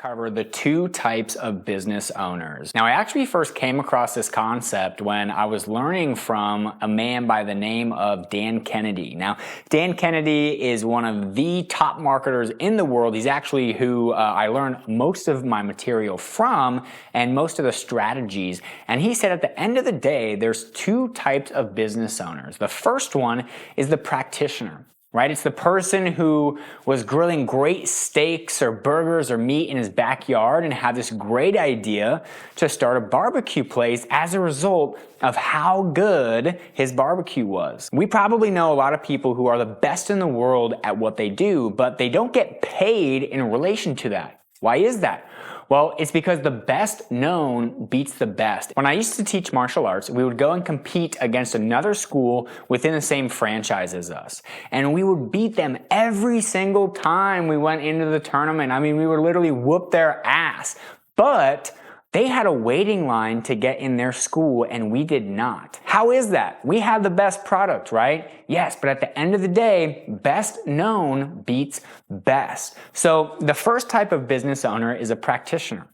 cover the two types of business owners. Now, I actually first came across this concept when I was learning from a man by the name of Dan Kennedy. Now, Dan Kennedy is one of the top marketers in the world. He's actually who I learned most of my material from and most of the strategies. And he said at the end of the day, there's two types of business owners. The first one is the practitioner. Right? It's the person who was grilling great steaks or burgers or meat in his backyard and had this great idea to start a barbecue place as a result of how good his barbecue was. We probably know a lot of people who are the best in the world at what they do, but they don't get paid in relation to that. Why is that? Well, it's because the best known beats the best. When I used to teach martial arts, we would go and compete against another school within the same franchise as us. And we would beat them every single time we went into the tournament. I mean, we would literally whoop their ass. But they had a waiting line to get in their school and we did not. How is that? We had the best product, right? Yes, but at the end of the day, best known beats best. So the first type of business owner is a practitioner.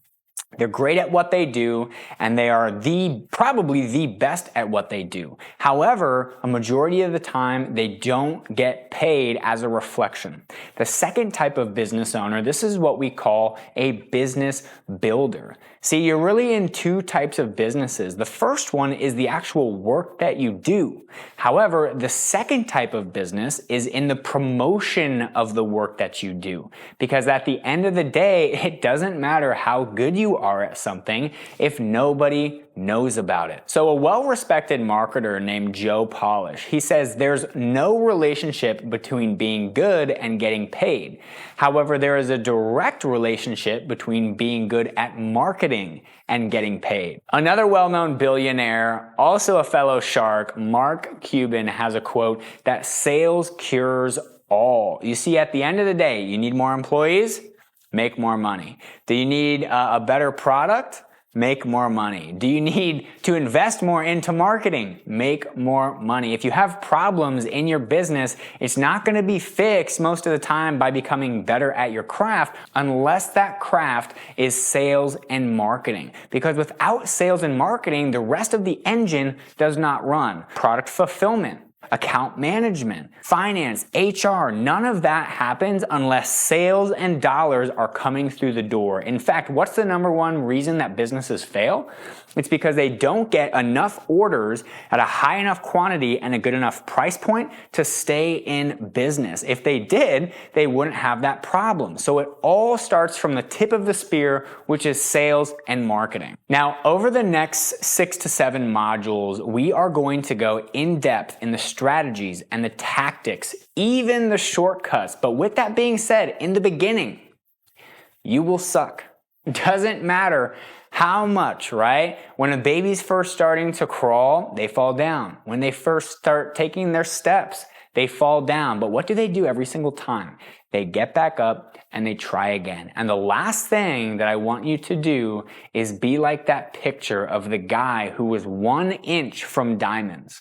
They're great at what they do, and they are probably the best at what they do. However, a majority of the time, they don't get paid as a reflection. The second type of business owner, this is what we call a business builder. See, you're really in two types of businesses. The first one is the actual work that you do. However, the second type of business is in the promotion of the work that you do. Because at the end of the day, it doesn't matter how good you are at something if nobody knows about it. So a well-respected marketer named Joe Polish, he says there's no relationship between being good and getting paid. However, there is a direct relationship between being good at marketing and getting paid. Another well-known billionaire, also a fellow shark, Mark Cuban, has a quote that sales cures all. You see, at the end of the day, you need more employees? Make more money. Do you need a better product? Make more money. Do you need to invest more into marketing? Make more money. If you have problems in your business, it's not going to be fixed most of the time by becoming better at your craft unless that craft is sales and marketing. Because without sales and marketing, the rest of the engine does not run. Product fulfillment, account management, finance, HR, none of that happens unless sales and dollars are coming through the door. In fact, what's the number one reason that businesses fail? It's because they don't get enough orders at a high enough quantity and a good enough price point to stay in business. If they did, they wouldn't have that problem. So it all starts from the tip of the spear, which is sales and marketing. Now, over the next 6 to 7 modules, we are going to go in depth in the strategies and the tactics, even the shortcuts. But with that being said, in the beginning, you will suck. It doesn't matter how much, right? When a baby's first starting to crawl, they fall down. When they first start taking their steps, they fall down. But what do they do every single time? They get back up and they try again. And the last thing that I want you to do is be like that picture of the guy who was 1 inch from diamonds.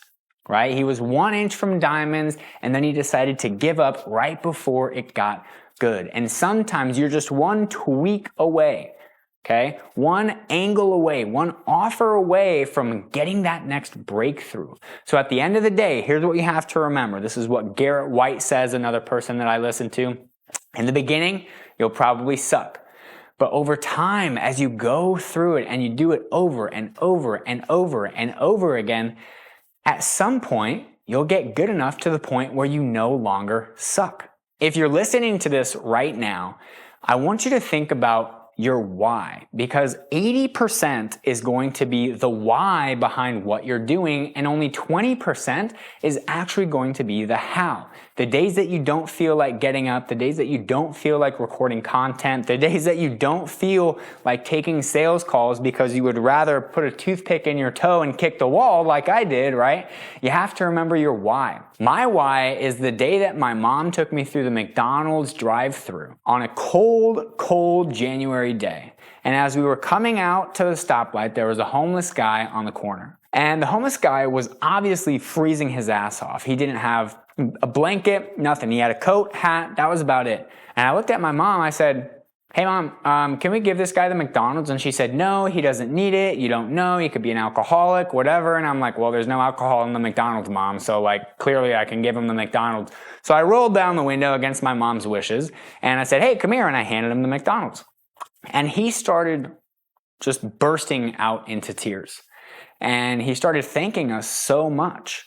Right? He was 1 inch from diamonds and then he decided to give up right before it got good. And sometimes you're just one tweak away, okay? One angle away, one offer away from getting that next breakthrough. So at the end of the day, here's what you have to remember. This is what Garrett White says, another person that I listen to. In the beginning, you'll probably suck. But over time, as you go through it and you do it over and over and over and over again, at some point, you'll get good enough to the point where you no longer suck. If you're listening to this right now, I want you to think about your why, because 80% is going to be the why behind what you're doing, and only 20% is actually going to be the how. The days that you don't feel like getting up, the days that you don't feel like recording content, the days that you don't feel like taking sales calls because you would rather put a toothpick in your toe and kick the wall like I did, right? You have to remember your why. My why is the day that my mom took me through the McDonald's drive-thru on a cold January day. And as we were coming out to the stoplight, there was a homeless guy on the corner. And the homeless guy was obviously freezing his ass off. He didn't have a blanket, nothing. He had a coat, hat, that was about it. And I looked at my mom, I said, hey mom, can we give this guy the McDonald's? And she said, no, he doesn't need it. You don't know. He could be an alcoholic, whatever. And I'm like, well, there's no alcohol in the McDonald's, mom. So like, clearly I can give him the McDonald's. So I rolled down the window against my mom's wishes and I said, hey, come here. And I handed him the McDonald's. And he started just bursting out into tears. And he started thanking us so much.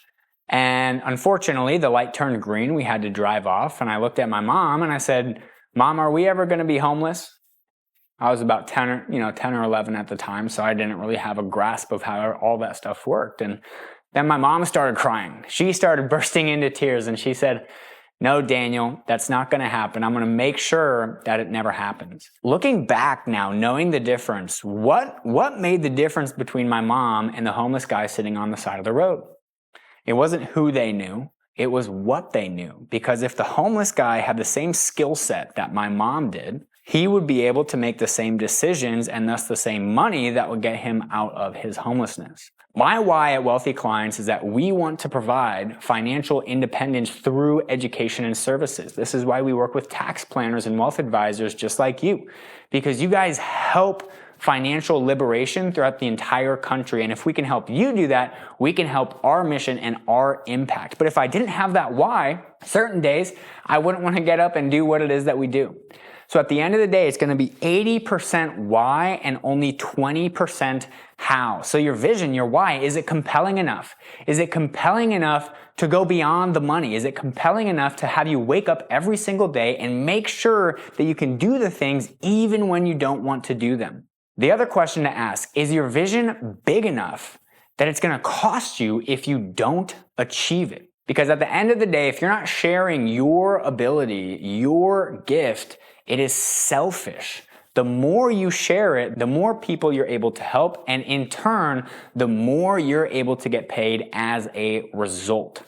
And unfortunately, the light turned green. We had to drive off. And I looked at my mom and I said, Mom, are we ever going to be homeless? I was about 10 or 11 at the time, so I didn't really have a grasp of how all that stuff worked. And then my mom started crying. She started bursting into tears and she said, no, Daniel, that's not going to happen. I'm going to make sure that it never happens. Looking back now, knowing the difference, what made the difference between my mom and the homeless guy sitting on the side of the road? It wasn't who they knew. It was what they knew. Because if the homeless guy had the same skill set that my mom did, he would be able to make the same decisions and thus the same money that would get him out of his homelessness. My why at Wealthy Clients is that we want to provide financial independence through education and services. This is why we work with tax planners and wealth advisors just like you, because you guys help financial liberation throughout the entire country. And if we can help you do that, we can help our mission and our impact. But if I didn't have that why, certain days I wouldn't want to get up and do what it is that we do. So at the end of the day, it's going to be 80% why and only 20% how. So your vision, your why, is it compelling enough? Is it compelling enough to go beyond the money? Is it compelling enough to have you wake up every single day and make sure that you can do the things even when you don't want to do them? The other question to ask, is your vision big enough that it's going to cost you if you don't achieve it? Because at the end of the day, if you're not sharing your ability, your gift, it is selfish. The more you share it, the more people you're able to help, and in turn, the more you're able to get paid as a result.